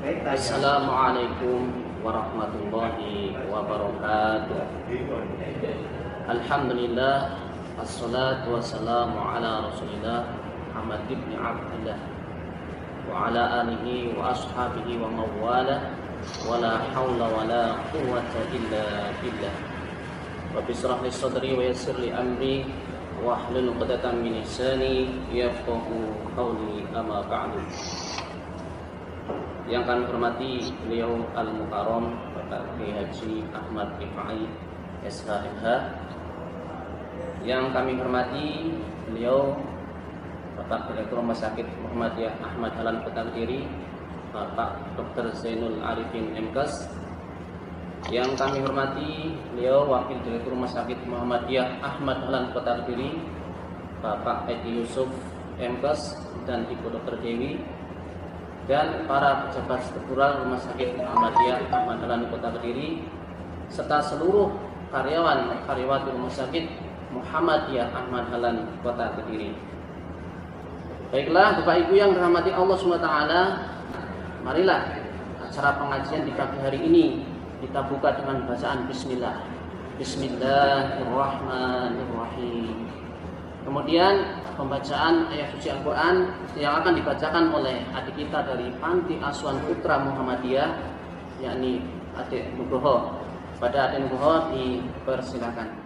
Assalamualaikum warahmatullahi wabarakatuh. Alhamdulillah, assalatu wassalamu ala rasulillah Muhammad ibn Abdullah wa ala alihi wa ashabihi wa mawala wa la hawla wa la quwwata illa billah. Rabbi shrah li sadri wa yassir li amri wa hlul 'uqdatam min lisani yafqahu qawli, amma ba'du. Yang kami hormati beliau Al-Mukarram Bapak Kiai Haji Ahmad Rifai SHMH. Yang kami hormati beliau Bapak Direktur Rumah Sakit Muhammadiyah Ahmad Dahlan Kota Kediri, Bapak Dr. Zainul Arifin MKes. Yang kami hormati beliau Wakil Direktur Rumah Sakit Muhammadiyah Ahmad Dahlan Kota Kediri, Bapak Edi Yusuf MKes dan Ibu Dr. Dewi, dan para pejabat struktural Rumah Sakit Muhammadiyah Ahmad Dahlan Kota Kediri, serta seluruh karyawan-karyawati Rumah Sakit Muhammadiyah Ahmad Dahlan Kota Kediri. Baiklah Bapak Ibu yang dirahmati Allah SWT, marilah acara pengajian di pagi hari ini kita buka dengan bacaan Bismillah. Bismillahirrahmanirrahim. Kemudian pembacaan ayat suci Al-Quran yang akan dibacakan oleh adik kita dari Panti Asuhan Putra Muhammadiyah, yakni adik Nugroho. Pada adik Nugroho dipersilakan.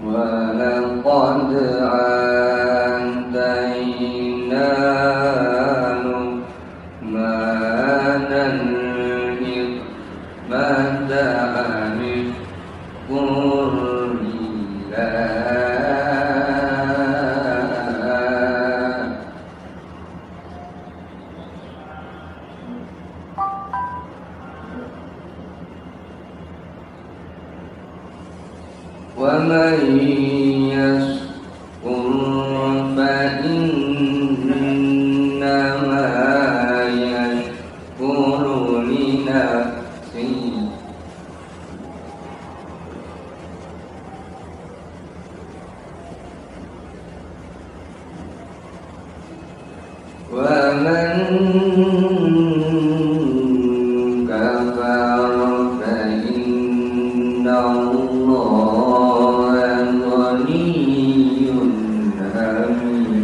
وَلَقَدْ آتَيْنَا لُقْمَانَ الْحِكْمَةَ أَنِ اشْكُرْ لِلَّهِ وَمَنْ يَشْكُرْ فَإِنَّمَا يَشْكُرُ لِنَفْسِهِ وَمَنْ كَفَرَ فَإِنَّ اللَّهَ غَنِيٌّ حَمِيدٌ.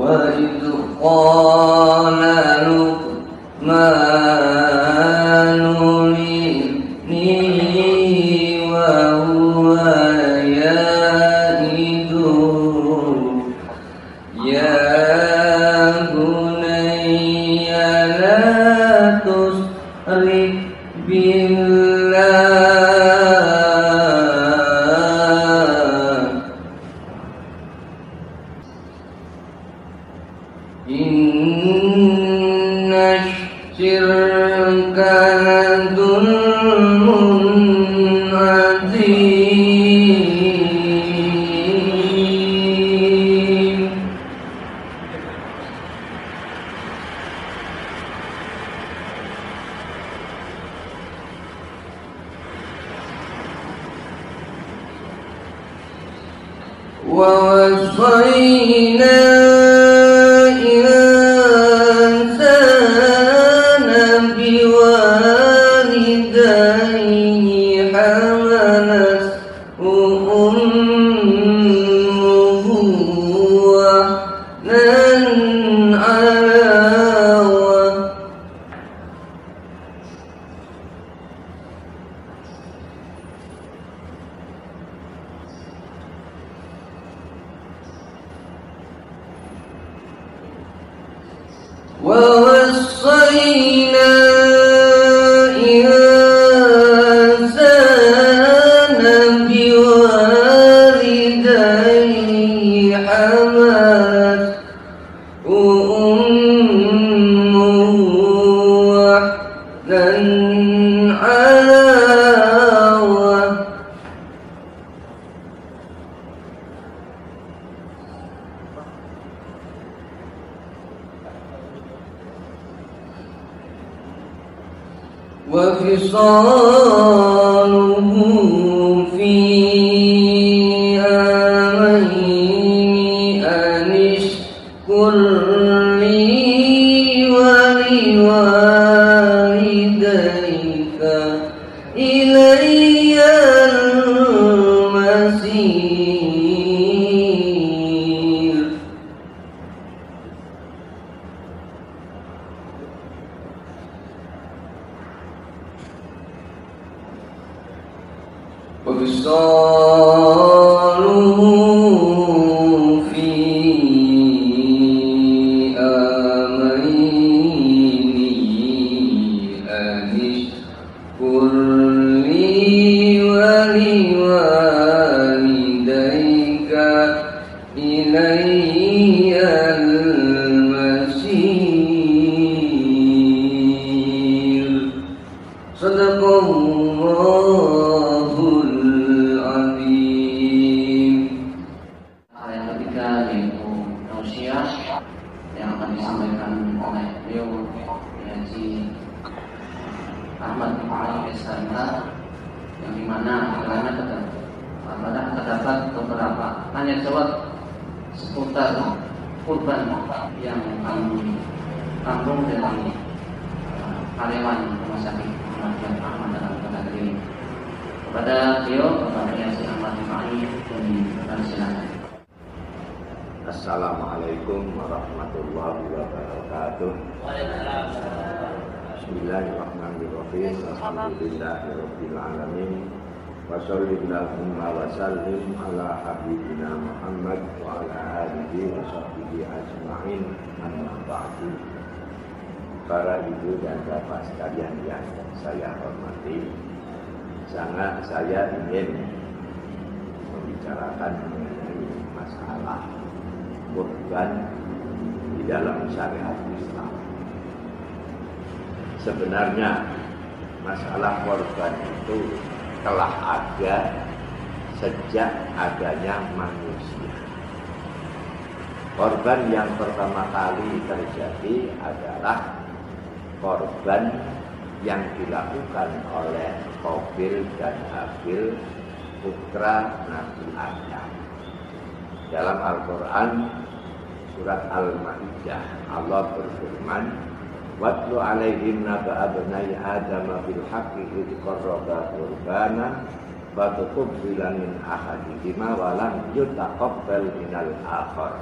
وَإِذْ قَالَ لُقْمَانُ لِابْنِهِ وَهُوَ يَعِظُهُ يَا بُنَيَّ لَا تُشْرِكْ بِاللَّهِ إِنَّ الشِّرْكَ لَظُلْمٌ عَظِيمٌ. وَوَصَّيْنَا الْإِنسَانَ بِوَالِدَيْهِ حَمَلَتْهُ أُمُّهُ وَهْنًا عَلَىٰ وَهْنٍ ووصينا الإنسان بوالديه حملته أمه وحنا على وهن وفصاله في عامين أن اشكر لي ولوالديك إلي المصير. وفصاله في عامين أن اشكر لي ولوالديك إلي المصير. صدق Allahul Azim. Yang ketiga yaitu tausiah yang akan disampaikan oleh beliau Haji Ahmad Ibrahim SHMH, yang dimana terdapat beberapa tanya jawab seputar kurban yang kami tampung dari karyawan rumah sakit Ahmad dalam kota ini. Kepada beliau Bapak Haji Ahmad Ibrahim dan silakan. Assalamualaikum warahmatullahi wabarakatuh. Bismillahirrahmanirrahim. Alhamdulillahirabbil alamin. Wa sallallahu wa sallim ala habibina Muhammad wa ala alihi wa sahbihi ajma'in. Amma ba'du. Para ibu dan bapak sekalian yang saya hormati, sangat saya ingin membicarakan mengenai masalah kurban di dalam syariat Islam. Sebenarnya masalah kurban itu telah ada sejak adanya manusia. Korban yang pertama kali terjadi adalah korban yang dilakukan oleh Qabil dan Habil, putra Nabi Adam. Dalam Al-Quran surat Al-Ma'idah, Allah berfirman, "Watlu alaihim naba'a bnai Adam bil haqqi idh qarraba qurbana fatuqbila min ahadihima wa lam yutaqabbal minal akhar.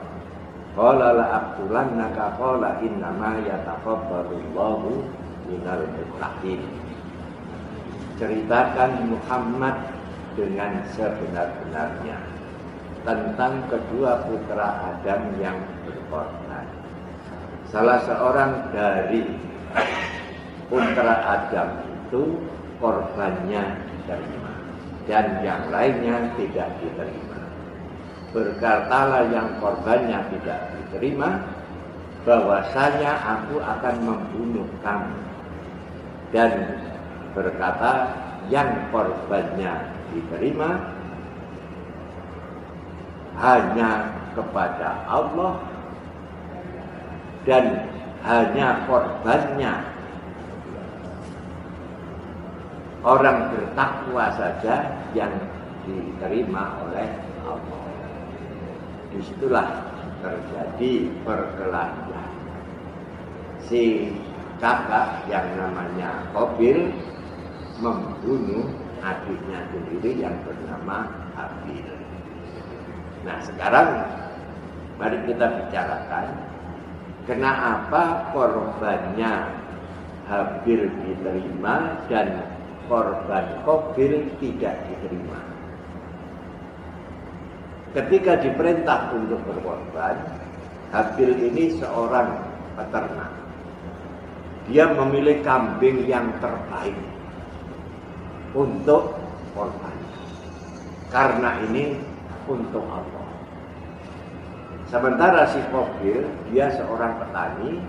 Qala la aqtulannaka qala innama yataqabbalullahu minal muttaqin." Ceritakan Muhammad dengan sebenar-benarnya tentang kedua putra Adam yang berkorban. Salah seorang dari putra Adam itu korbannya diterima dan yang lainnya tidak diterima. Berkatalah yang korbannya tidak diterima, bahwasanya aku akan membunuh kamu. Dan berkata yang korbannya diterima hanya kepada Allah dan hanya korbannya orang bertakwa saja yang diterima oleh Allah. Disitulah terjadi perkelahian. Si kakak yang namanya Qabil membunuh adiknya sendiri yang bernama Habil. Nah sekarang mari kita bicarakan kenapa korbannya Habil diterima dan korban Qabil tidak diterima. Ketika diperintah untuk berkorban, Habil ini seorang peternak. dia memilih kambing yang terbaik untuk korban. Karena ini untuk Allah. Sementara si Qabil, dia seorang petani,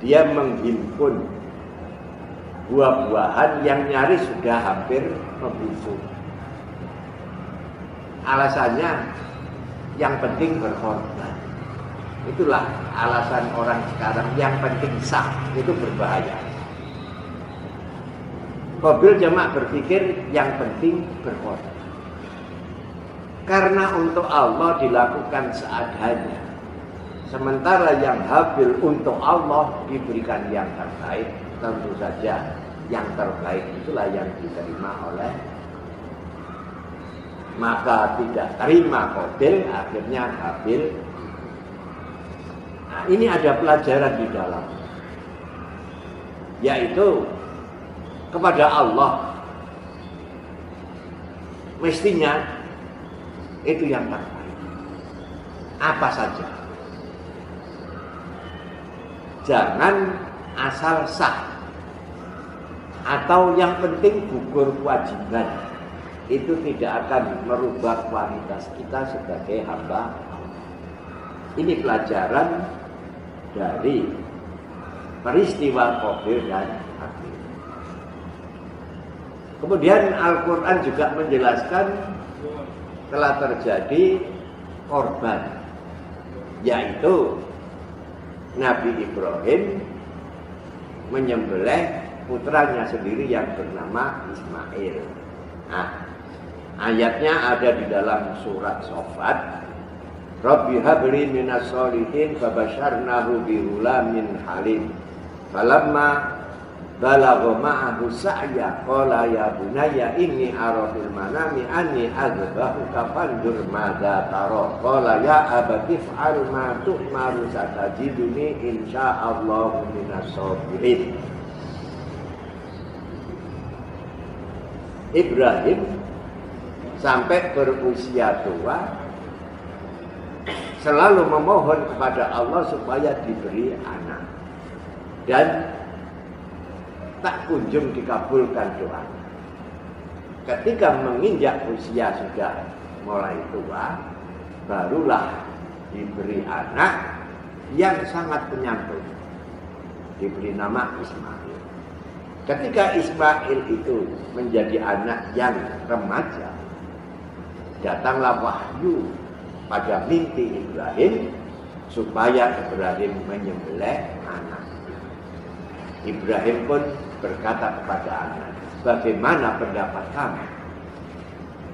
dia menghimpun buah-buahan yang nyaris sudah hampir membusuk. Alasannya yang penting berkorban. Itulah alasan orang sekarang, yang penting sah, itu berbahaya. Qabil cuma berpikir yang penting berkorban. Karena untuk Allah dilakukan seadanya. Sementara yang Habil untuk Allah diberikan yang terbaik. Tentu saja yang terbaik itulah yang diterima oleh. Maka tidak terima Qabil, akhirnya Habil. Nah, ini ada pelajaran di dalam, yaitu kepada Allah mestinya itu yang terbaik, apa saja. Jangan asal sah, atau yang penting gugur kewajiban. Itu tidak akan merubah kualitas kita sebagai hamba Allah. Ini pelajaran dari peristiwa Qabil dan Habil. Kemudian Al-Quran juga menjelaskan telah terjadi korban, yaitu Nabi Ibrahim menyembelih putranya sendiri yang bernama Ismail. Nah, ayatnya ada di dalam surat Shofat. Rabbi habli minas solihin fabasyarnahu bihulamin halim. Falamma balagha ma'ahu sa'ya qala ya bunayya inni ara fil manami anni azbahuka fanzur madza tara. Qala ya abati fa'al ma tu'maru satajiduni insyaallahu minas sabirin. Ibrahim sampai berusia tua selalu memohon kepada Allah supaya diberi anak, dan tak kunjung dikabulkan doa. Ketika menginjak usia sudah mulai tua, barulah diberi anak yang sangat penyantun, diberi nama Ismail. Ketika Ismail itu menjadi anak yang remaja, datanglah wahyu pada mimpi Ibrahim supaya Ibrahim menyembelih anak. Ibrahim pun berkata kepada anak, bagaimana pendapat kamu?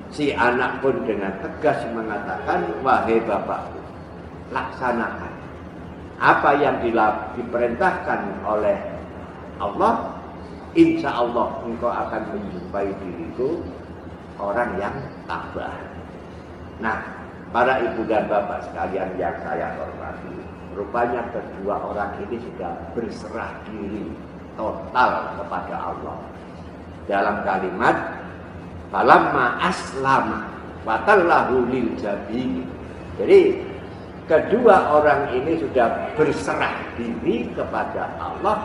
Si anak pun dengan tegas mengatakan, wahai bapakku, laksanakan apa yang diperintahkan oleh Allah. Insya Allah engkau akan menjumpai diriku orang yang tabah. Nah, para ibu dan bapak sekalian yang saya hormati, rupanya kedua orang ini sudah berserah diri total kepada Allah. Dalam kalimat falamma aslama watallahu lil jabin. Jadi kedua orang ini sudah berserah diri kepada Allah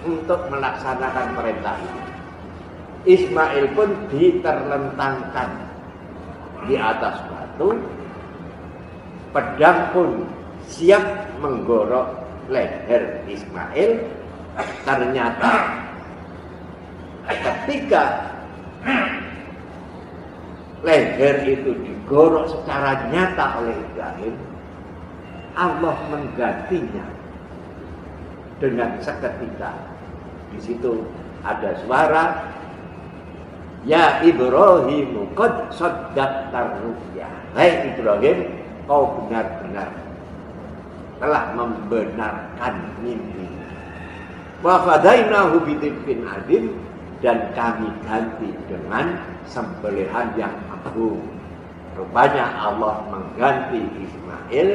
untuk melaksanakan perintah ini. Ismail pun diterlentangkan di atas batu. Pedang pun siap menggorok leher Ismail. Ternyata ketika leher itu digorok secara nyata oleh Ibrahim, Allah menggantinya dengan seketika. Di situ ada suara, ya Ibrahim qad saddaqtar ru'ya. Hai Ibrahim, kau benar-benar telah membenarkan mimpi. Wa fadainahu bidibin adim, dan kami ganti dengan sembelihan yang agung. Rupanya Allah mengganti Ismail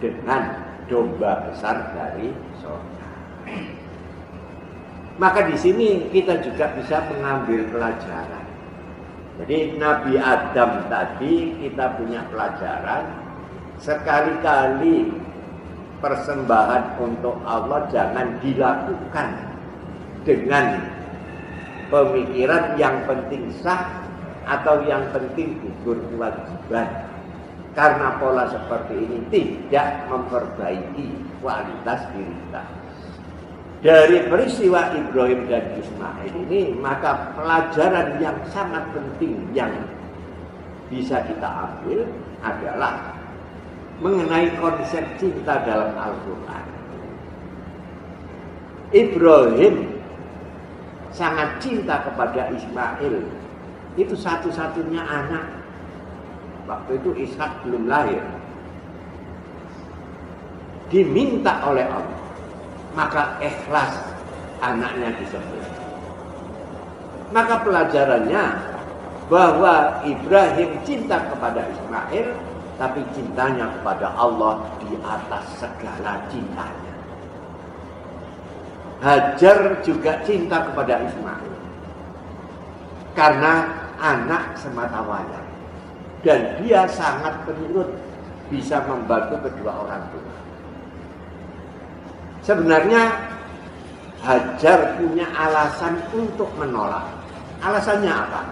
dengan domba besar dari surga. Maka di sini kita juga bisa mengambil pelajaran. Jadi Nabi Adam tadi kita punya pelajaran, sekali-kali persembahan untuk Allah jangan dilakukan dengan pemikiran yang penting sah atau yang penting gugur kewajiban. Karena pola seperti ini tidak memperbaiki kualitas diri kita. Dari peristiwa Ibrahim dan Ismail ini, maka pelajaran yang sangat penting yang bisa kita ambil adalah mengenai konsep cinta dalam Al-Quran. Ibrahim sangat cinta kepada Ismail. Itu satu-satunya anak. Waktu itu Ishak belum lahir. Diminta oleh Allah, maka ikhlas anaknya disebut. Maka pelajarannya bahwa Ibrahim cinta kepada Ismail, tapi cintanya kepada Allah di atas segala cintanya. Hajar juga cinta kepada Ismail karena anak semata wayang. Dan dia sangat penurut, bisa membantu kedua orang tua. Sebenarnya Hajar punya alasan untuk menolak. Alasannya apa?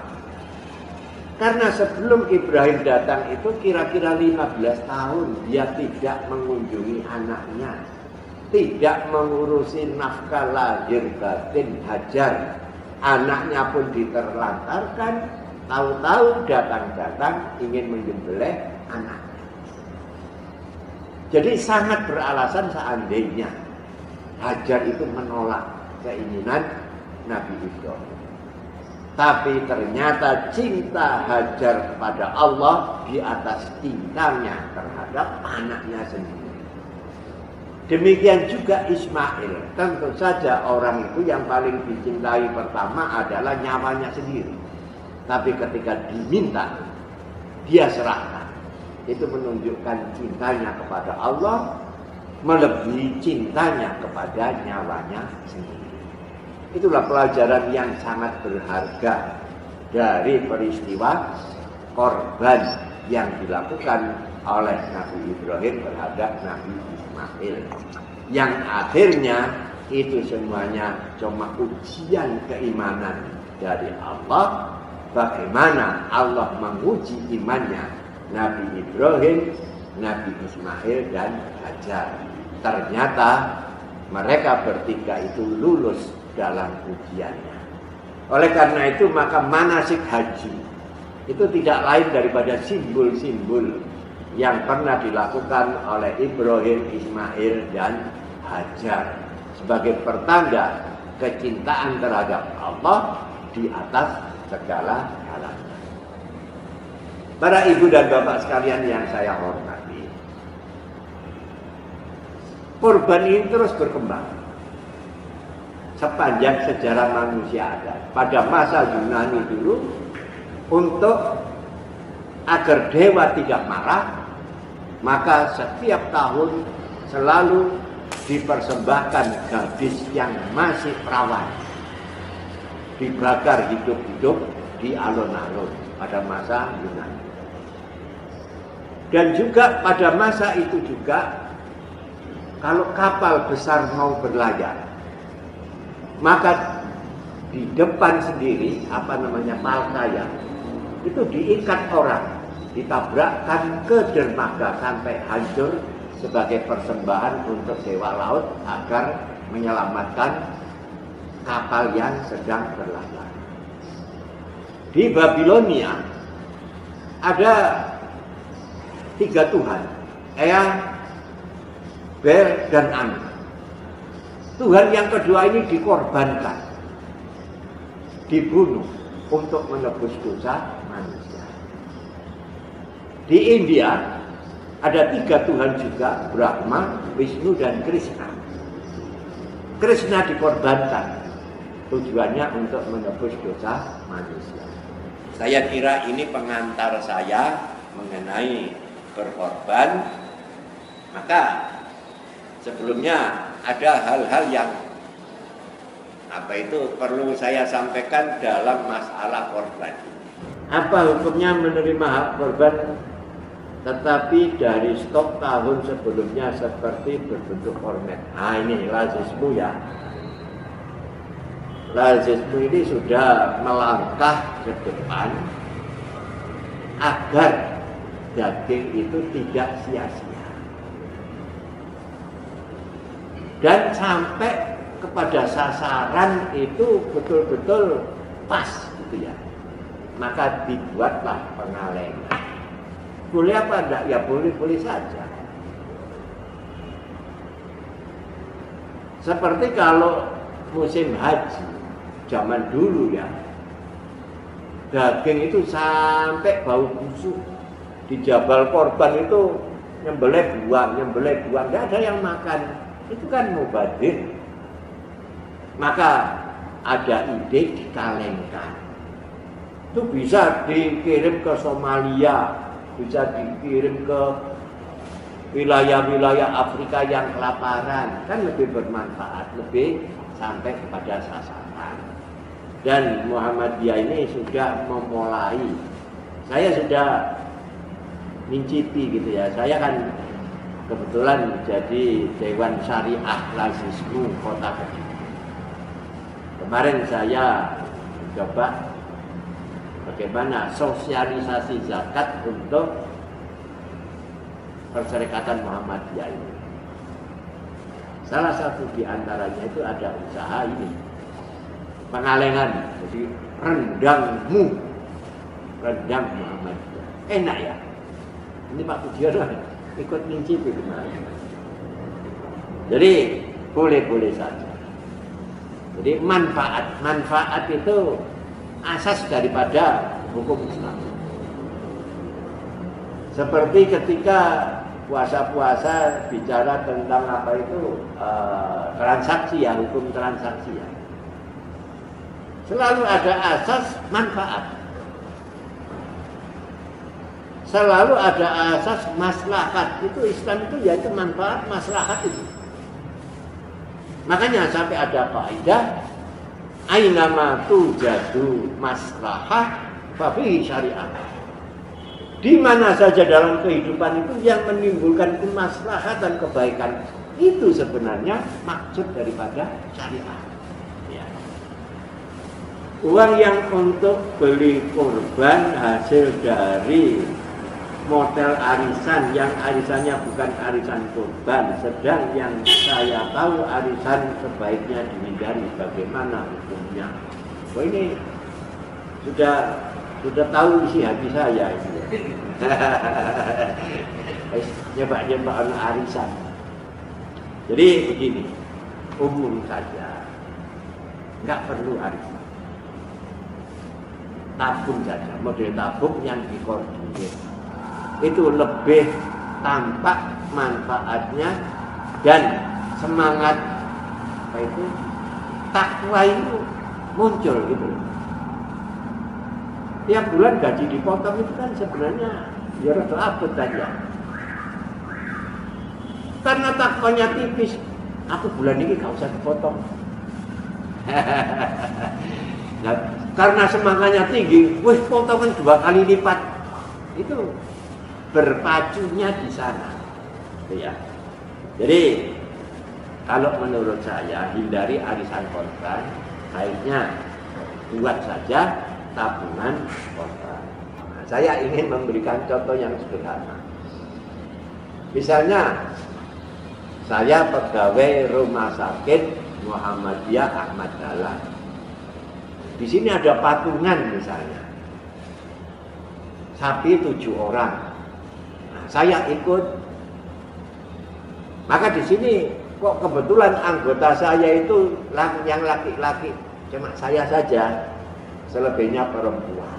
Karena sebelum Ibrahim datang itu kira-kira 15 tahun dia tidak mengunjungi anaknya. Tidak mengurusi nafkah lahir batin Hajar. Anaknya pun diterlantarkan. Tahu-tahu datang-datang ingin menyembelih anaknya. Jadi sangat beralasan seandainya Hajar itu menolak keinginan Nabi Ibrahim. Tapi ternyata cinta Hajar kepada Allah di atas cintanya terhadap anaknya sendiri. Demikian juga Ismail. Tentu saja orang itu yang paling dicintai pertama adalah nyawanya sendiri. Tapi ketika diminta, dia serahkan. Itu menunjukkan cintanya kepada Allah melebihi cintanya kepada nyawanya sendiri. Itulah pelajaran yang sangat berharga dari peristiwa korban yang dilakukan oleh Nabi Ibrahim terhadap Nabi Ismail. Yang akhirnya itu semuanya cuma ujian keimanan dari Allah. Bagaimana Allah menguji imannya Nabi Ibrahim, Nabi Ismail, dan Hajar. Ternyata mereka bertiga itu lulus dalam ujiannya. Oleh karena itu maka manasik haji itu tidak lain daripada simbol-simbol yang pernah dilakukan oleh Ibrahim, Ismail, dan Hajar sebagai pertanda kecintaan terhadap Allah di atas segala halnya. Para ibu dan bapak sekalian yang saya hormati, kurban ini terus berkembang sepanjang sejarah manusia ada. Pada masa Yunani dulu, untuk agar dewa tidak marah, maka setiap tahun selalu dipersembahkan gadis yang masih perawan, dibakar hidup-hidup di alun-alun pada masa Yunani. Dan juga pada masa itu juga, kalau kapal besar mau berlayar, maka di depan sendiri, palkaya, itu diikat orang, ditabrakkan ke dermaga sampai hancur sebagai persembahan untuk dewa laut agar menyelamatkan kapal yang sedang berlayar. Di Babilonia ada 3 Tuhan, Ea, Bel, dan Anu. Tuhan yang kedua ini dikorbankan, dibunuh untuk menebus dosa manusia. Di India ada 3 Tuhan juga, Brahma, Wisnu, dan Krishna. Krishna dikorbankan, tujuannya untuk menebus dosa manusia. Saya kira ini pengantar saya mengenai berkorban. Maka sebelumnya ada hal-hal yang perlu saya sampaikan dalam masalah korban. Apa hukumnya menerima hak korban tetapi dari stok tahun sebelumnya seperti berbentuk kornet. Nah ini lazismu ya. Lazismu ini sudah melangkah ke depan agar daging itu tidak sia-sia dan sampai kepada sasaran itu betul-betul pas gitu ya. Maka dibuatlah pengalengan. Boleh apa enggak? Ya boleh-boleh saja. Seperti kalau musim haji zaman dulu ya, daging itu sampai bau busuk. Di Jabal Korban itu nyembelih buang, nggak ada yang makan. Itu kan mubadzir. Maka ada ide dikalengkan. Itu bisa dikirim ke Somalia, bisa dikirim ke wilayah-wilayah Afrika yang kelaparan, kan lebih bermanfaat, lebih sampai kepada sasaran. Dan Muhammadiyah ini sudah memulai. Saya sudah mencicipi gitu ya. Saya kan kebetulan jadi Dewan Syariah Lazismu Kota Kediri. Kemarin saya coba bagaimana sosialisasi zakat untuk Perserikatan Muhammadiyah ini. Salah satu di antaranya itu ada usaha ini, pengalengan. Jadi rendang Muhammadiyah. Enak ya. Ini Pak Pujian ikut mencicipi kemarin. Jadi boleh-boleh saja. Jadi manfaat itu asas daripada hukum Islam. Seperti ketika puasa-puasa bicara tentang apa itu transaksi ya, hukum transaksi ya. Selalu ada asas manfaat. Selalu ada asas maslahat. Itu Islam itu yaitu manfaat, maslahat itu. Makanya sampai ada kaidah ainama tujadu maslahah fabihi syariah. Di mana saja dalam kehidupan itu yang menimbulkan kemaslahatan dan kebaikan, itu sebenarnya maksud daripada syariah. Ya. Uang yang untuk beli kurban hasil dari model arisan yang arisannya bukan arisan kurban, sedang yang saya tahu arisan sebaiknya dihindari. Bagaimana hukumnya? Oh ini sudah tahu isi hati saya ini. Nyoba arisan. Jadi begini, umum saja, nggak perlu arisan. Tabung saja, model tabung yang dikoordinir. Itu lebih tampak manfaatnya dan semangat apa itu takwa itu muncul gitu. Tiap bulan gaji dipotong itu kan sebenarnya ya rada abot saja. Karena takwanya tipis, aku bulan ini gak usah dipotong. Nah, karena semangatnya tinggi, wih potongan 2 kali lipat. Itu berpacunya di sana, ya. Jadi kalau menurut saya hindari arisan korban, baiknya buat saja tabungan korban. Nah, saya ingin memberikan contoh yang sederhana. Misalnya saya pegawai rumah sakit Muhammadiyah Ahmad Dahlan. Di sini ada patungan misalnya, sapi 7 orang. Saya ikut, maka di sini kok kebetulan anggota saya itu yang laki-laki cuma saya saja, selebihnya perempuan.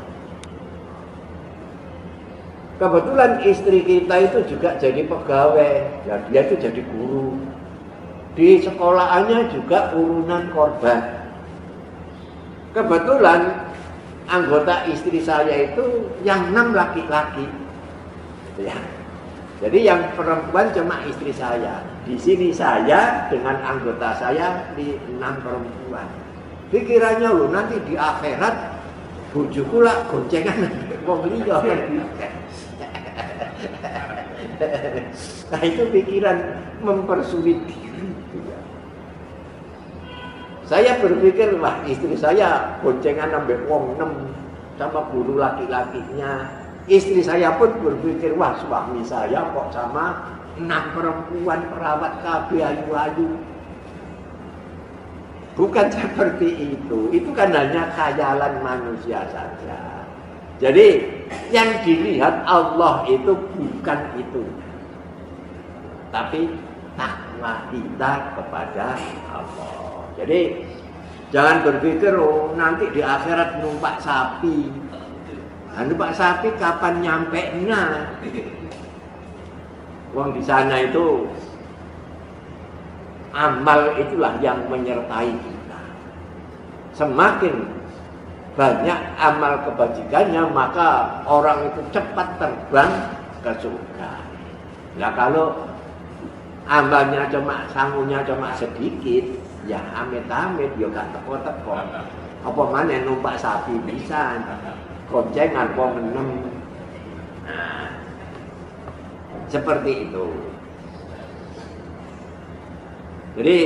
Kebetulan istri kita itu juga jadi pegawai, ya dia itu jadi guru. Di sekolahannya juga urunan korban. Kebetulan anggota istri saya itu yang 6 laki-laki, ya. Jadi yang perempuan cuma istri saya. Di sini saya dengan anggota saya di 6 perempuan. Pikirannya loh nanti di akhirat bojoku lah goncengan wong liya. Nah itu pikiran mempersulit diri. Saya berpikir, wah istri saya boncengan sampai wong 6 sama guru laki-lakinya. Istri saya pun berpikir, wah suami saya kok sama 6 perempuan perawat KB ayu-ayu. Bukan seperti itu kan hanya khayalan manusia saja. Jadi yang dilihat Allah itu bukan itu, tapi takwa kita kepada Allah. Jadi jangan berpikir oh nanti di akhirat numpak sapi. Numpak sapi kapan nyampe-nya? Wong di sana itu amal itulah yang menyertai kita. Semakin banyak amal kebajikannya maka orang itu cepat terbang ke surga. Nah kalau amalnya sangunya cuma sedikit, ya amit-amit, ya gak teko-teko. Apa mana numpak sapi bisa, koncengan wong 6. Nah, seperti itu. Jadi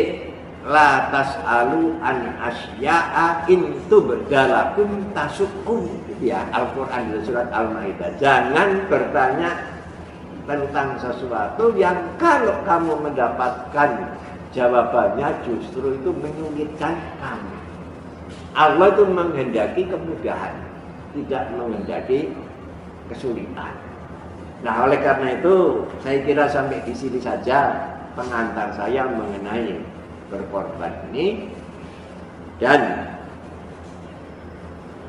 la tas'alu an asya'a in tubdalakum tasukum, gitu ya, Al-Qur'an surat Al-Maidah. Jangan bertanya tentang sesuatu yang kalau kamu mendapatkan jawabannya justru itu menyulitkan kamu. Allah itu menghendaki kemudahan, tidak menghendaki kesulitan. Nah, oleh karena itu saya kira sampai di sini saja pengantar saya mengenai berkorban ini, dan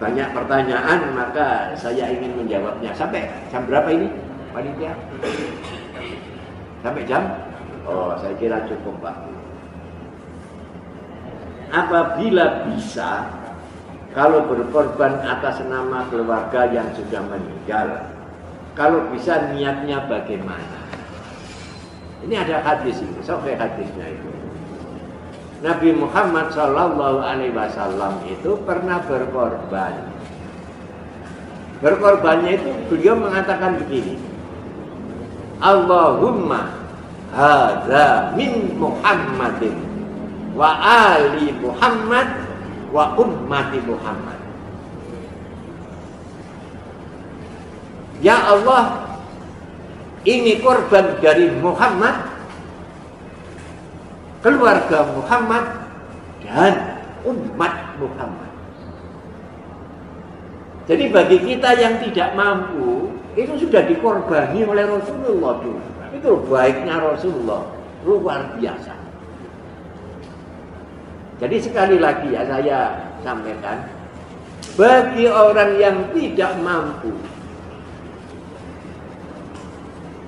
banyak pertanyaan maka saya ingin menjawabnya. Sampai jam berapa ini panitia? Sampai jam? Oh, saya kira cukup Pak. Apabila bisa, kalau berkorban atas nama keluarga yang sudah meninggal, kalau bisa niatnya bagaimana? Ini ada hadis ini, sampai hadisnya itu. Nabi Muhammad SAW itu pernah berkorban. Berkorbannya itu beliau mengatakan begini, Allahumma hadza min Muhammadin wa ali Muhammad wa ummati Muhammad. Ya Allah, ini korban dari Muhammad, keluarga Muhammad, dan umat Muhammad. Jadi bagi kita yang tidak mampu, itu sudah dikorbani oleh Rasulullah dulu. Itu baiknya Rasulullah, luar biasa. Jadi sekali lagi ya saya sampaikan, bagi orang yang tidak mampu,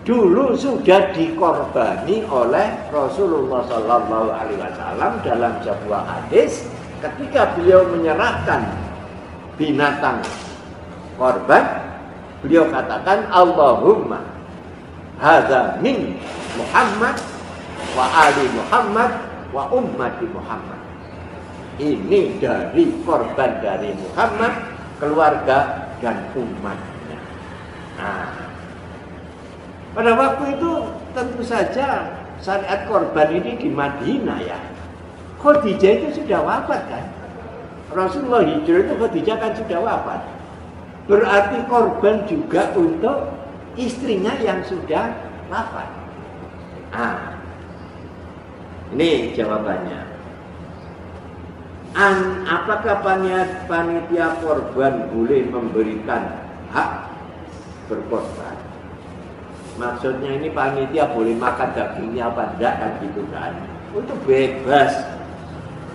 dulu sudah dikorbani oleh Rasulullah SAW dalam sebuah hadis ketika beliau menyerahkan binatang korban, beliau katakan Allahumma hadza min Muhammad wa ali Muhammad wa ummati Muhammad. Ini dari korban dari Muhammad, keluarga dan umatnya. Nah, pada waktu itu tentu saja syariat korban ini di Madinah ya. Khadijah itu sudah wafat kan. Rasulullah hijrah itu Khadijah kan sudah wafat. Berarti korban juga untuk istrinya yang sudah wafat. Nah, ini jawabannya. Apakah panitia korban boleh memberikan hak berkorban? Maksudnya ini panitia boleh makan dagingnya apa enggak kan gitu kan? Itu bebas.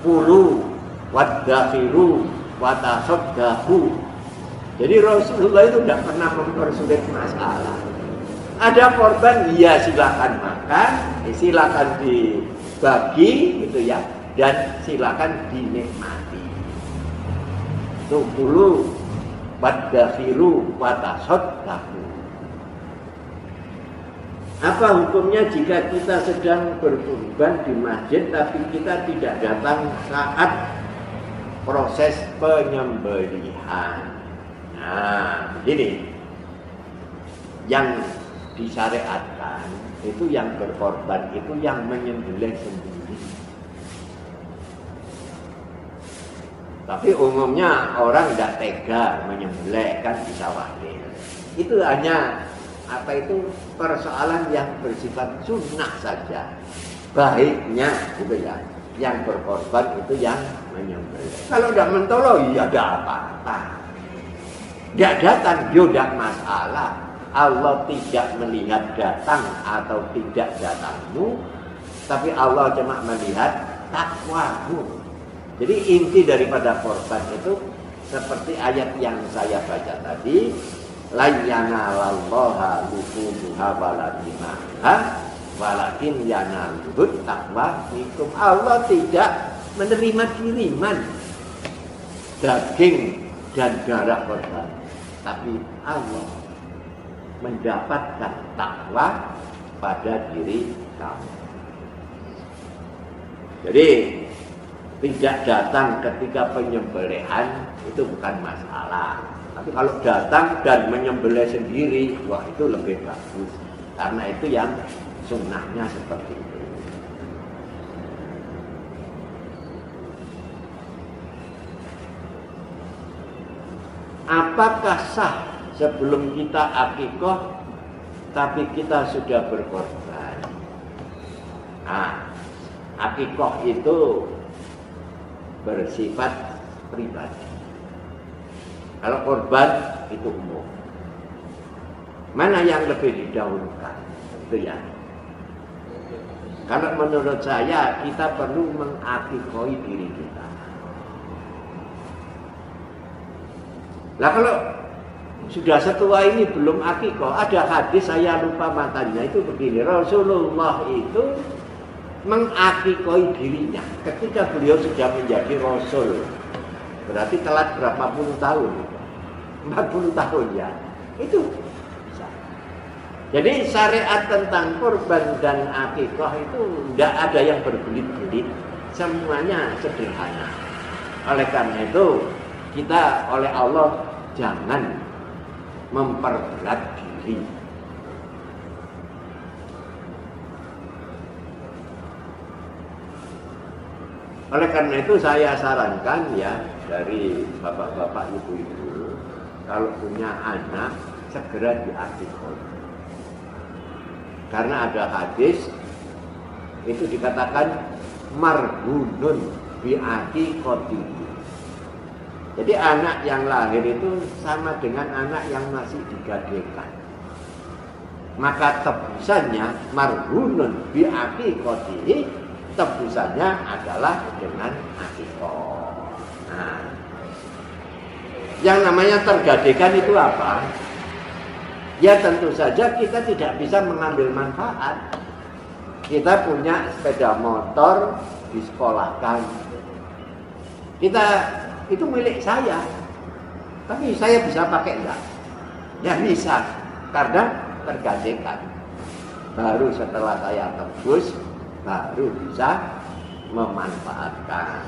Kulu wadakhiru watasaddahu. Jadi Rasulullah itu tidak pernah mempersulit masalah. Ada korban, ya silakan makan, silakan dibagi gitu ya, dan silakan dinikmati. Itu kulu wadakhiru watasaddahu. Apa hukumnya jika kita sedang berkorban di masjid tapi kita tidak datang saat proses penyembelihan? Nah, begini. Yang disyariatkan itu yang berkorban itu yang menyembelih sendiri. Tapi umumnya orang tidak tega menyembelih, kan bisa wakil. Itu hanya persoalan yang bersifat sunnah saja. Baiknya gitu ya, yang berkorban itu yang menyembelih. Kalau tidak mentolo ya tidak apa-apa. Tidak datang ya tidak masalah. Allah tidak melihat datang atau tidak datangmu, tapi Allah cuma melihat takwamu. Jadi inti daripada korban itu seperti ayat yang saya baca tadi, la yanalallaha luhumuha wala dimaha walakin yanaluhut taqwa minkum. Allah tidak menerima kiriman daging dan darah korban, tapi Allah mendapatkan takwa pada diri kamu. Jadi tidak datang ketika penyembelihan itu bukan masalah. Tapi kalau datang dan menyembelih sendiri, wah itu lebih bagus. Karena itu yang sunnahnya seperti itu. Apakah sah sebelum kita akikoh tapi kita sudah berkorban? Akikoh itu bersifat pribadi. Kalau korban itu umum. Mana yang lebih didahulukan? Itu ya. Kalau menurut saya kita perlu mengakikoi diri kita. Lah kalau sudah setua ini belum akikoh, ada hadis saya lupa matanya itu begini, Rasulullah itu mengakikoi dirinya ketika beliau sudah menjadi Rasul. Berarti telat berapa puluh tahun? 40 tahun ya. Itu bisa. Jadi syariat tentang kurban dan akikah itu tidak ada yang berbelit-belit. Semuanya sederhana. Oleh karena itu kita oleh Allah jangan memperberat diri. Oleh karena itu saya sarankan ya dari bapak-bapak ibu-ibu kalau punya anak segera diakikah. Karena ada hadis itu dikatakan marhunun bi'aqiqatihi. Jadi anak yang lahir itu sama dengan anak yang masih digadekan. Maka tebusannya marhunun bi'aqiqatihi, tebusannya adalah dengan akikah. Nah, yang namanya tergadekan itu apa? Ya tentu saja kita tidak bisa mengambil manfaat. Kita punya sepeda motor disekolahkan. Kita itu milik saya. Tapi saya bisa pakai enggak? Ya bisa, karena tergadekan. Baru setelah saya tebus baru bisa memanfaatkan.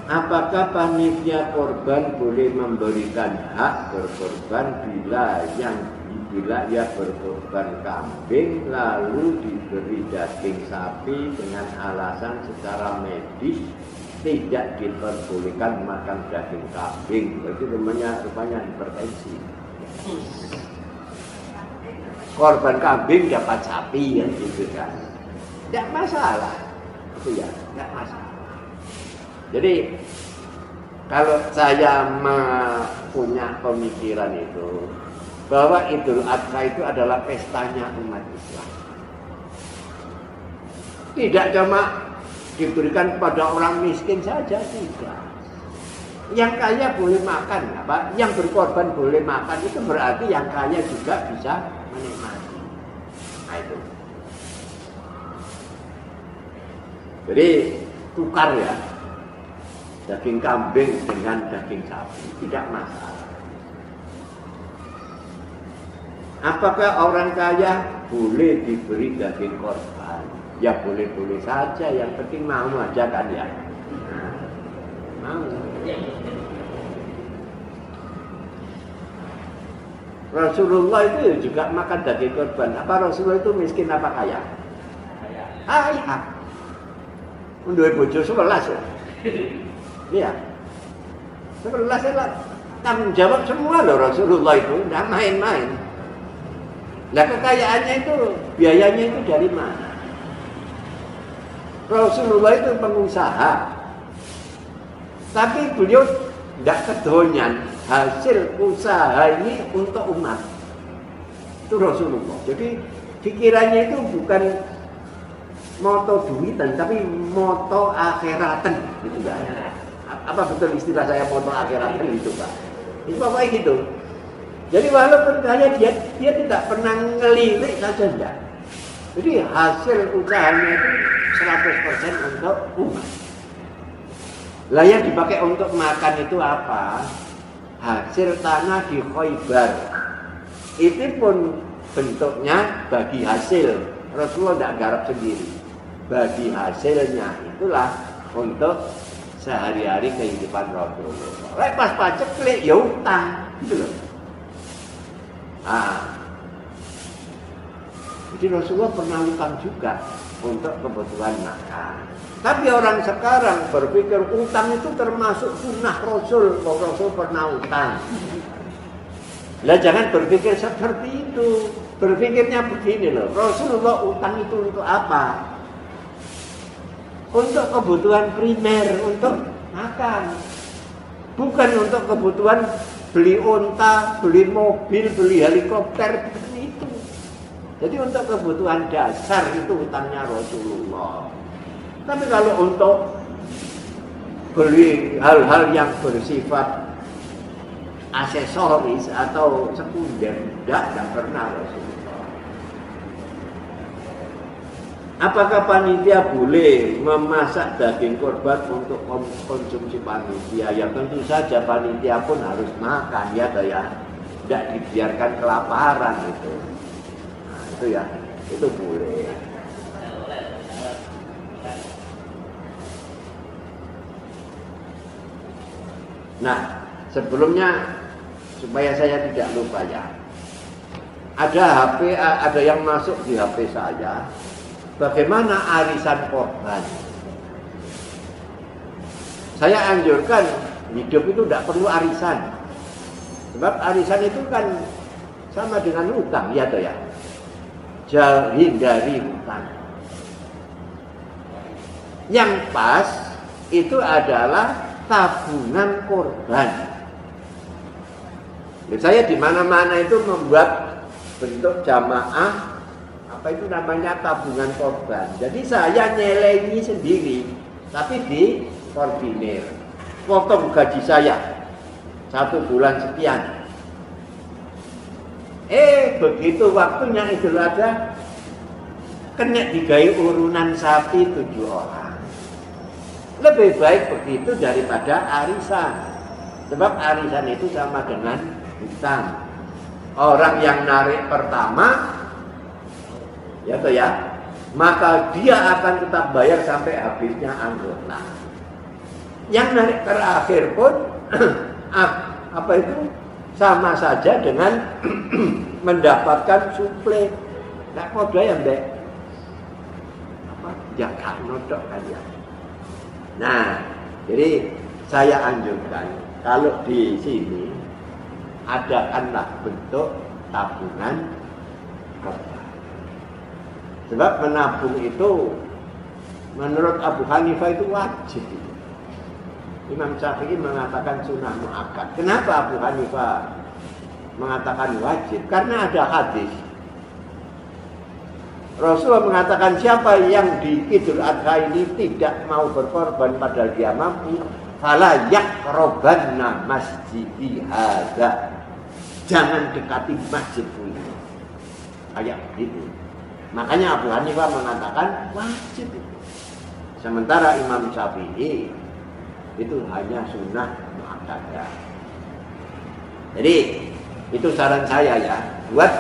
Apakah panitia korban boleh memberikan hak berkorban bila ia berkorban kambing lalu diberi daging sapi dengan alasan secara medis tidak diperbolehkan makan daging kambing? Itu rupanya hipertensi. Korban kambing dapat sapi ya gitu kan, tidak masalah itu ya, tidak masalah. Jadi kalau saya punya pemikiran itu bahwa Idul Adha itu adalah pestanya umat Islam, tidak cuma diberikan kepada orang miskin saja, tidak. Yang kaya boleh makan, apa? Yang berkorban boleh makan, itu berarti yang kaya juga bisa menikmati. Nah itu. Jadi tukar ya, daging kambing dengan daging sapi tidak masalah. Apakah orang kaya boleh diberi daging korban? Ya boleh-boleh saja, yang penting mau aja kan ya. Nah, mau. Rasulullah itu juga makan daging korban. Apa Rasulullah itu miskin apa kaya? Kaya. Duwe bojo 11 ya. Iya. 11 lah tanggung jawab semua loh Rasulullah itu, enggak main-main. Nah kekayaannya itu, biayanya itu dari mana? Rasulullah itu pengusaha. Tapi beliau tidak kedonyan, hasil usaha ini untuk umat. Itu Rasulullah. Jadi pikirannya itu bukan moto duitan, tapi moto akhiratan. Gitu kan? Apa betul istilah saya moto akhiratan itu Pak? Itu pokoknya gitu. Jadi walaupun kaya dia tidak pernah ngelirik saja enggak. Jadi hasil usahanya itu 100% untuk umat. Lah yang dipakai untuk makan itu apa? Hasil tanah di Khaybar. Itu pun bentuknya bagi hasil. Rasulullah tidak garap sendiri. Bagi hasilnya itulah untuk sehari-hari kehidupan Rasulullah. Pas pajak klik ya utang, gitu loh. Jadi Rasulullah pernah utang juga untuk kebutuhan makan. Tapi orang sekarang berpikir utang itu termasuk sunnah Rasul. Rasul pernah utang. Lah jangan berpikir seperti itu. Berpikirnya begini loh. Rasulullah utang itu untuk apa? Untuk kebutuhan primer, untuk makan. Bukan untuk kebutuhan beli unta, beli mobil, beli helikopter, bukan itu. Jadi untuk kebutuhan dasar itu utangnya Rasulullah. Tapi kalau untuk beli hal-hal yang bersifat aksesoris atau sekunder, tidak pernah Rasulullah. Apakah panitia boleh memasak daging korban untuk konsumsi panitia? Ya tentu saja panitia pun harus makan ya, tidak dibiarkan kelaparan itu. Nah, itu ya, itu boleh. Nah, sebelumnya supaya saya tidak lupa ya, ada HP, ada yang masuk di HP saya. Bagaimana arisan korban? Saya anjurkan hidup itu tidak perlu arisan. Sebab arisan itu kan sama dengan hutang, ya toh ya. Hindari hutang. Yang pas itu adalah tabungan korban. Saya di mana-mana itu membuat bentuk jamaah. Apa itu namanya tabungan korban. Jadi saya nyelengi sendiri, tapi di koordinir. Potong gaji saya 1 bulan sekian. Begitu waktunya Idul Adha, kena digawe urunan sapi 7 orang. Lebih baik begitu daripada arisan. Sebab arisan itu sama dengan hutang. Orang yang narik pertama, ya toh ya, maka dia akan tetap bayar sampai habisnya anggota. Yang narik terakhir pun apa itu sama saja dengan mendapatkan suplai. Nggak podo ya mbak, apa jaga nodok kan ya. Nah, jadi saya anjurkan kalau di sini adakanlah bentuk tabungan korban. Sebab menabung itu menurut Abu Hanifah itu wajib. Imam Syafi'i mengatakan sunnah muakkad. Kenapa Abu Hanifah mengatakan wajib? Karena ada hadis. Rasulullah mengatakan siapa yang di Idul Adha ini tidak mau berkorban padahal dia mampu, fala yaqrabanna masjidi hadza. Jangan dekati masjidku ini. Kayak begitu. Makanya Abu Hanifah mengatakan wajib itu. Sementara Imam Syafi'i itu hanya sunnah muakkadah. Jadi itu saran saya ya, buat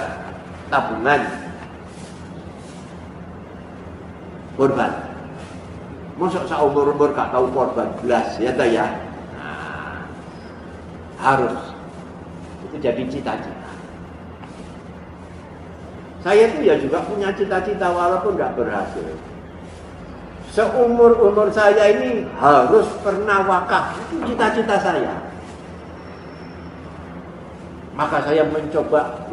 tabungan korban. Masa seumur-umur gak tahu korban belas ya tak ya? Nah, harus. Itu jadi cita-cita. Saya itu ya juga punya cita-cita walaupun nggak berhasil. Seumur-umur saya ini harus pernah wakaf. Itu cita-cita saya. Maka saya mencoba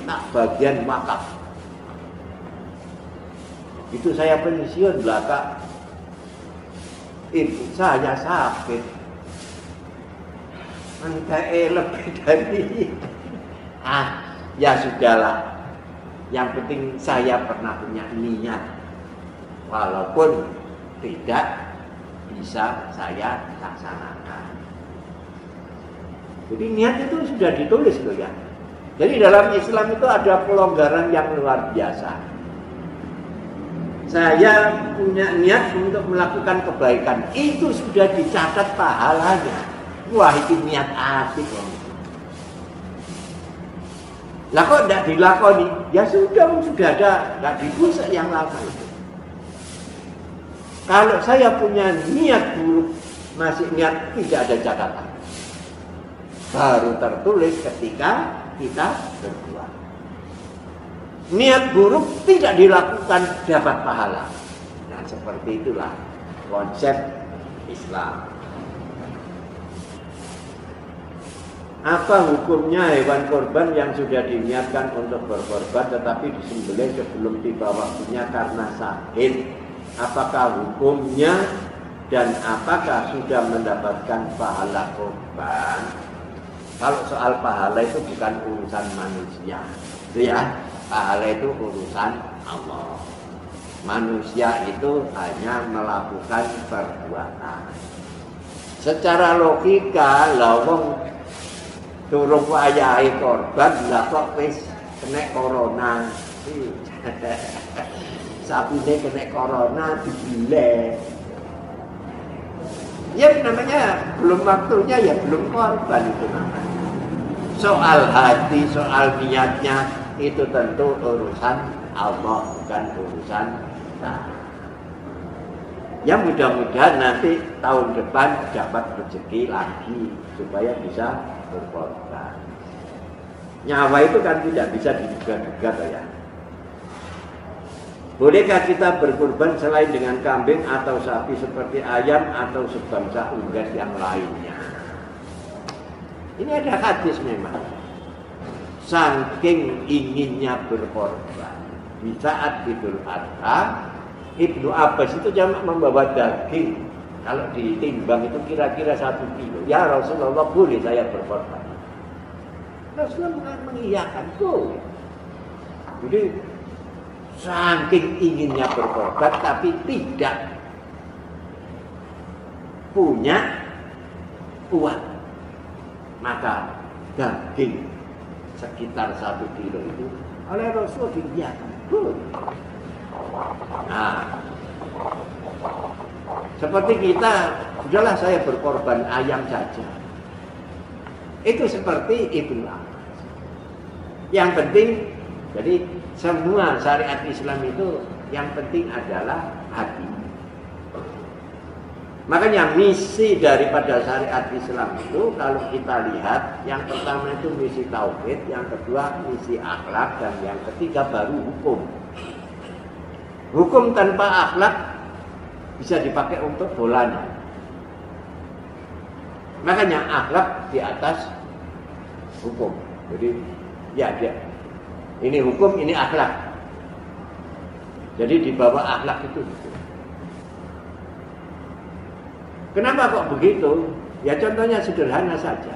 tak bagian wakaf. Itu saya pensiun belakang. Ibu saya sakit. Entah lebih dari ya sudahlah. Yang penting saya pernah punya niat. Walaupun tidak bisa saya laksanakan. Jadi niat itu sudah ditulis loh ya. Jadi dalam Islam itu ada pelonggaran yang luar biasa. Saya punya niat untuk melakukan kebaikan. Itu sudah dicatat pahalanya. Wah, itu niat asik. Lah kok tidak dilakoni? Ya sudah ada, tidak bisa yang lakukan itu. Kalau saya punya niat buruk, masih niat tidak ada catatan. Baru tertulis ketika kita berbuat. Niat buruk tidak dilakukan dapat pahala. Nah, seperti itulah konsep Islam. Apa hukumnya hewan korban yang sudah diniatkan untuk berkorban tetapi disembelih sebelum tiba waktunya karena sakit? Apakah hukumnya dan apakah sudah mendapatkan pahala korban? Kalau soal pahala itu bukan urusan manusia, ya. Pahala itu urusan Allah. Manusia itu hanya melakukan perbuatan. Secara logika, lawang durung wayahe korban lah kok wis kena corona. Sapine kena corona dibile. Ya namanya belum waktunya ya belum korban itu namanya. Soal hati, soal niatnya itu tentu urusan Allah bukan urusan kita. Ya mudah-mudahan nanti tahun depan dapat rezeki lagi supaya bisa berkorban. Nyawa itu kan tidak bisa diduga-duga ya. Bolehkah kita berkorban selain dengan kambing atau sapi seperti ayam atau sebangsa unggas yang lainnya? Ini ada hadis memang. Saking inginnya berkorban di saat Idul Adha, Ibnu Abbas itu jamak membawa daging. Kalau ditimbang itu kira-kira 1 kilo. Ya Rasulullah, boleh saya berkorban? Rasulullah mengiyakan, boleh. Jadi saking inginnya berkorban tapi tidak punya uang, maka daging sekitar 1 kilo itu oleh Rasul diiyakan. Nah, seperti kita, sudahlah saya berkorban ayam saja. Itu seperti itulah. Yang penting, jadi semua syariat Islam itu yang penting adalah hati. Makanya misi daripada syariat Islam itu kalau kita lihat, yang pertama itu misi tauhid, yang kedua misi akhlak, dan yang ketiga baru hukum. Hukum tanpa akhlak bisa dipakai untuk bolanya. Makanya akhlak di atas hukum. Jadi ya dia ini hukum, ini akhlak. Jadi di bawah akhlak itu. Kenapa kok begitu? Ya contohnya sederhana saja.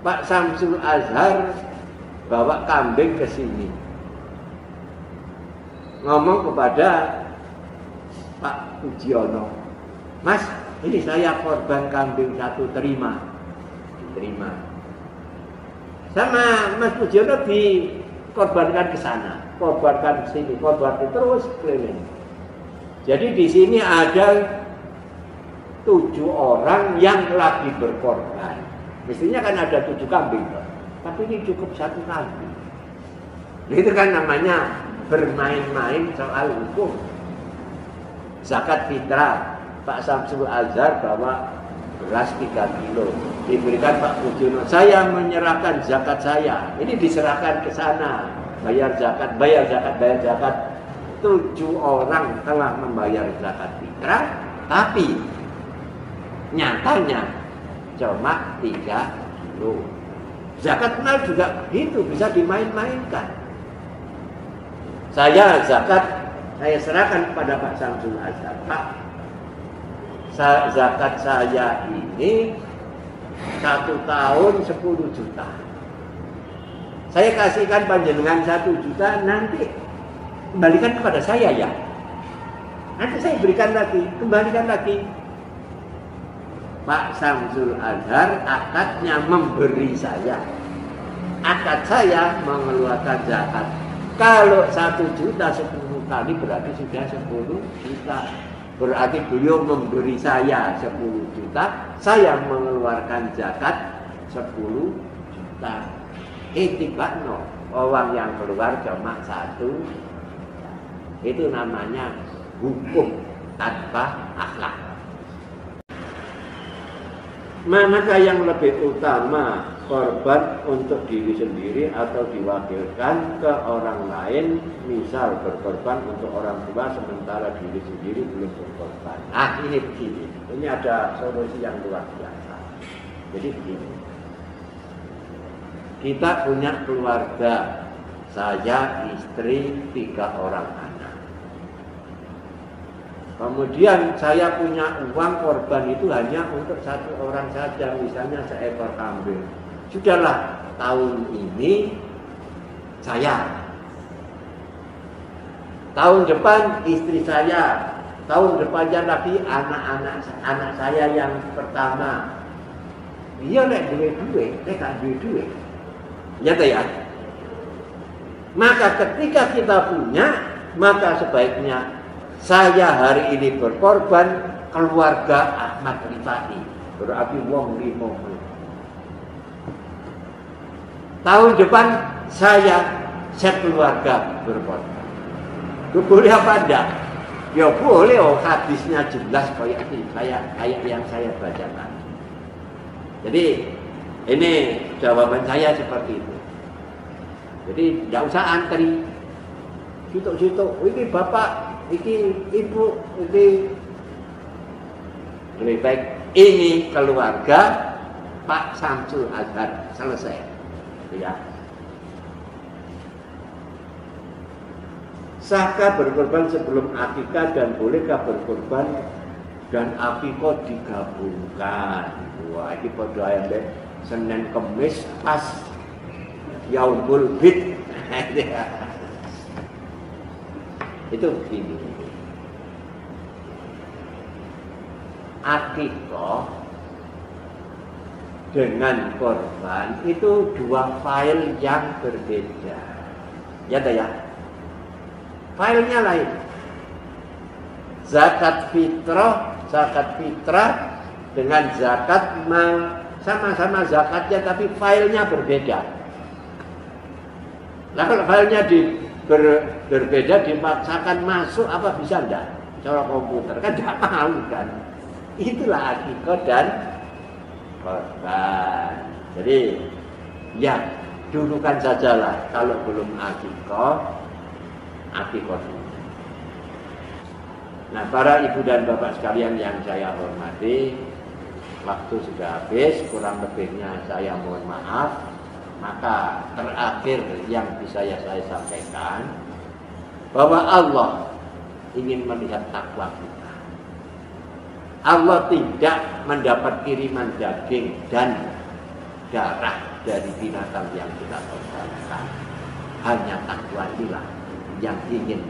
Pak Samsul Azhar bawa kambing ke sini. Ngomong kepada Pak Pujiono, Mas, ini saya korban kambing 1, terima. Diterima. Sama Mas Pujiono dikorbankan ke sana, korbankan ke sini, korbankan terus keliling. Jadi di sini ada 7 orang yang lagi berkorban. Mestinya kan ada 7 kambing, tapi ini cukup 1 kambing. Itu kan namanya bermain-main soal hukum. Zakat fitrah, Pak Samsul Azhar bawa beras 3 kilo. Diberikan Pak Budiono, saya menyerahkan zakat saya. Ini diserahkan ke sana. Bayar zakat. 7 orang telah membayar zakat fitrah, tapi nyatanya cuma 3 kilo. Zakat mal juga begitu, bisa dimain-mainkan. Saya zakat, saya serahkan kepada Pak Samsul Azhar. Pak, zakat saya ini 1 tahun 10 juta. Saya kasihkan panjenengan 1 juta, nanti kembalikan kepada saya ya. Nanti saya berikan lagi, kembalikan lagi. Pak Samsul Azhar akadnya memberi saya. Akad saya mengeluarkan zakat. Kalau 1 juta 10 kali berarti sudah 10 juta. Berarti beliau memberi saya 10 juta, saya mengeluarkan zakat 10 juta. Tidak no, orang yang keluar cuma 1. Itu namanya hukum tanpa akhlak. Manakah yang lebih utama, korban untuk diri sendiri atau diwakilkan ke orang lain? Misal berkorban untuk orang tua sementara diri sendiri belum berkorban. Ini begini, ini ada solusi yang luar biasa. Jadi begini, kita punya keluarga, saya, istri, 3 orang anak. Kemudian saya punya uang korban itu hanya untuk 1 orang saja, misalnya seekor kambing. Sudahlah, tahun ini saya, tahun depan istri saya, tahun depannya lagi anak saya yang pertama. Dia nek duwe-duwe, nek gak duwe-duwe. Nyata ya. Maka ketika kita punya, maka sebaiknya saya hari ini berkorban, keluarga Ahmad Rifai, berarti wong 5. Tahun depan saya sekeluarga berkorban. Itu boleh apa enggak? Ya boleh, hadisnya jelas kayak yang saya bacakan. Jadi ini jawaban saya seperti itu. Jadi tidak usah antri. Situ-situ, ini bapak, ini ibu, ini lebih baik ini keluarga Pak Samsul Azhar, selesai. Ya. Sahkah berkorban sebelum akikah dan bolehkah berkorban dan akikah digabungkan? Wah, ini pada ayat Senin Kemis pas Yaumul Bid. Itu begini. Akikah dengan korban itu 2 file yang berbeda. Ya tak ya? Filenya lain. Zakat fitrah dengan zakat sama-sama zakatnya tapi filenya berbeda. Nah kalau filenya berbeda dipaksakan masuk apa bisa enggak? Cara komputer kan enggak mau kan. Itulah akikah dan korban. Jadi ya dulukan sajalah kalau belum akikah dulu. Nah para ibu dan bapak sekalian yang saya hormati, waktu sudah habis, kurang lebihnya saya mohon maaf. Maka terakhir yang bisa saya sampaikan bahwa Allah ingin melihat takwa kita. Allah tidak mendapat kiriman daging dan darah dari binatang yang kita korbankan. Hanya takwa inilah yang ingin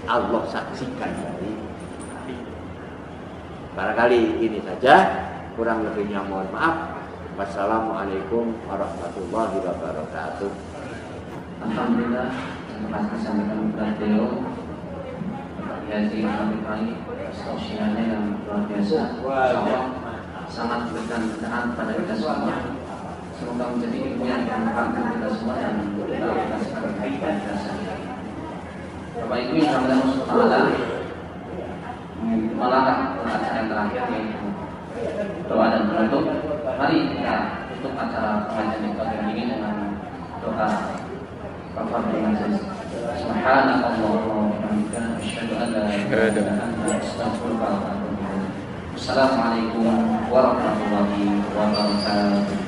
Allah saksikan dari hati. Barangkali ini saja, kurang lebihnya mohon maaf. Wassalamualaikum warahmatullahi wabarakatuh. Alhamdulillah, terima kasih sampaikan kepada beliau Bapak Haji Ahmad Rifai sosialnya yang luar biasa. Sangat memberikan pencerahan pada kita semua. Semoga menjadi ilmu yang bermanfaat kita semua dan kita sebagai kebaikan kita sendiri. Bapak Ibu yang kami hormati, melangkah ke acara yang terakhir yaitu doa dan penutup. Mari kita tutup acara pengajian kita ini dengan doa kafaratul majlis. Subhanakallahumma wa bihamdika asyhadu an la ilaha illa anta astaghfiruka wa atubu ilaik. Assalamualaikum warahmatullahi wabarakatuh.